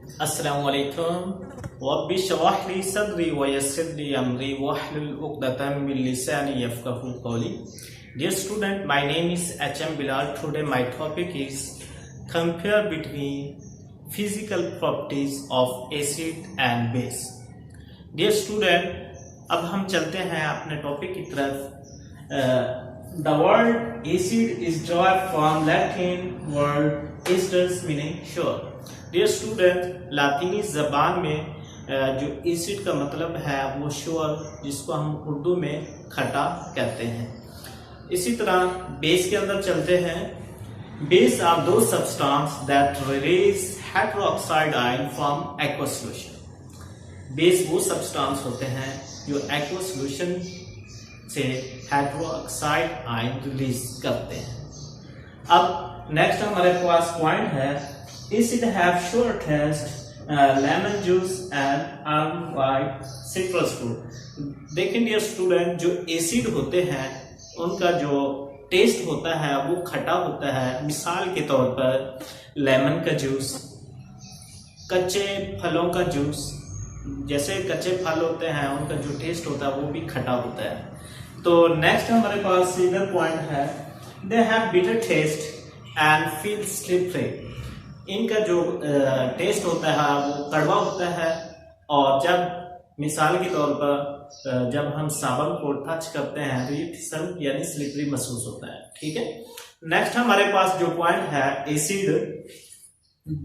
अस्सलामु अलैकुम रब्बि इश्रह ली सदरी व यस्सिर ली अमरी वहलुल उक़दतम मिन लिसानी यफ़क़हू क़ौली। Dear student, my name is H.M. Bilal. Today my topic is compare between physical properties of acid and base. Dear student, अब हम चलते हैं अपने टॉपिक की तरफ। The word acid is derived from Latin word acidus meaning sure. Dear student, लातीनी ज़बान में जो एसिड का मतलब है वो श्योर, जिसको हम उर्दू में खटा कहते हैं। इसी तरह बेस के अंदर चलते हैं। बेस आर दो substance that release hydroxide ion from aqua solution. Base वो सब्सटेंस होते हैं जो एक्वा सॉल्यूशन से हाइड्रोक्साइड आयन रिलीज करते हैं। अब नेक्स्ट हमारे पास पॉइंट है, acid have sure taste, lemon juice and white citrus fruit। देखें डियर स्टूडेंट, जो एसिड होते हैं उनका जो टेस्ट होता है वो खट्टा होता है। मिसाल के तौर पर लेमन का जूस, कच्चे फलों का जूस, जैसे कच्चे फल होते हैं उनका जो टेस्ट होता है वो भी खट्टा होता है। तो नेक्स्ट हमारे पास इधर पॉइंट है, they have bitter taste and feel slippery. इनका जो टेस्ट होता है वो कड़वा होता है, और जब मिसाल के तौर पर जब हम साबुन को टच करते हैं तो ये फिसल यानी स्लिपरी महसूस होता है। ठीक है। नेक्स्ट हमारे पास जो पॉइंट है, acid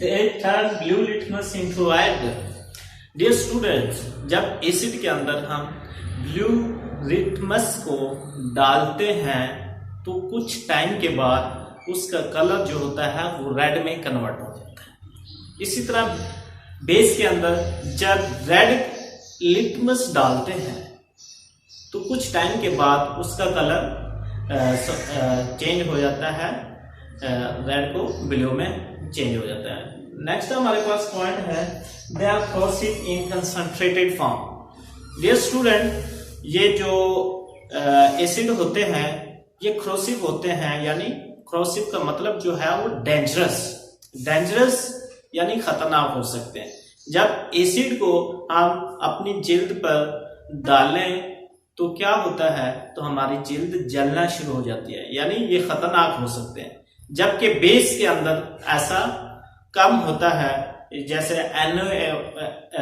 they turn blue litmus into red. Dear students, जब एसिड के अंदर हम ब्लू लिटमस को डालते हैं तो कुछ टाइम के बाद उसका कलर जो होता है वो रेड में कन्वर्ट हो जाता है। इसी तरह बेस के अंदर जब रेड लिटमस डालते हैं तो कुछ टाइम के बाद उसका कलर चेंज हो जाता है, रेड को ब्लू में चेंज हो जाता है। नेक्स्ट हमारे पास पॉइंट है, they are corrosive in concentrated form. Dear student, ये जो एसिड होते हैं ये corrosive होते हैं, यानी corrosive का मतलब जो है वो डेंजरस यानी खतरनाक हो सकते हैं। जब एसिड को हम अपनी जिल्द पर डालें तो क्या होता है, तो हमारी जिल्द जलना शुरू हो जाती है, यानी ये खतरनाक हो सकते हैं। जबकि बेस के अंदर ऐसा कम होता है, जैसे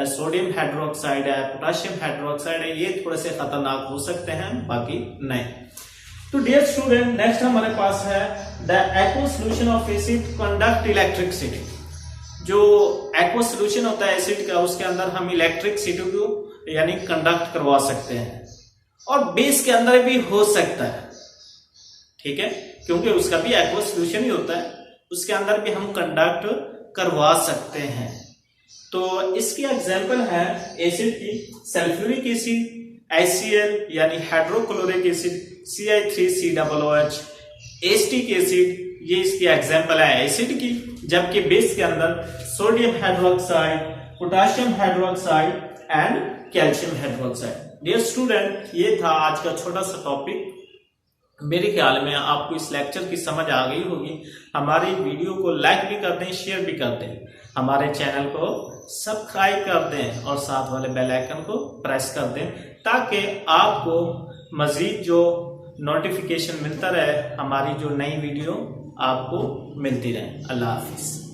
सोडियम हाइड्रोक्साइड है, पोटेशियम हाइड्रोक्साइड है, ये थोड़े से खतरनाक हो सकते हैं, बाकी नहीं। तो डियर स्टूडेंट, नेक्स्ट हमारे पास है the aqua solution of acid conduct electricity. जो एक्वा सॉल्यूशन होता है एसिड का, उसके अंदर हम इलेक्ट्रिसिटी को यानी कंडक्ट करवा सकते हैं, और बेस के अंदर भी हो सकता है। ठीक है, क्योंकि उसका भी एक्वा सॉल्यूशन ही होता है, उसके अंदर भी हम कंडक्ट करवा सकते हैं। तो इसकी एग्जांपल है एसिड की, सल्फ्यूरिक एसिड, HCl यानी hydrochloric acid, CI3COOH, acetic acid, ये इसकी एग्जांपल है एसिड की। जबकि बेस के अंदर sodium hydroxide, potassium hydroxide and calcium hydroxide. Dear student, ये था आज का छोटा सा टॉपिक। मेरे ख्याल में आपको इस लेक्चर की समझ आ गई होगी। हमारी वीडियो को लाइक भी कर दें, शेयर भी कर दें, हमारे चैनल को सब्सक्राइब कर दें और साथ वाले बेल आइकन को प्रेस कर दें, ताकि आपको मजीद जो नोटिफिकेशन मिलता रहे, हमारी जो नई वीडियो आपको मिलती रहे। अल्लाह हाफिज।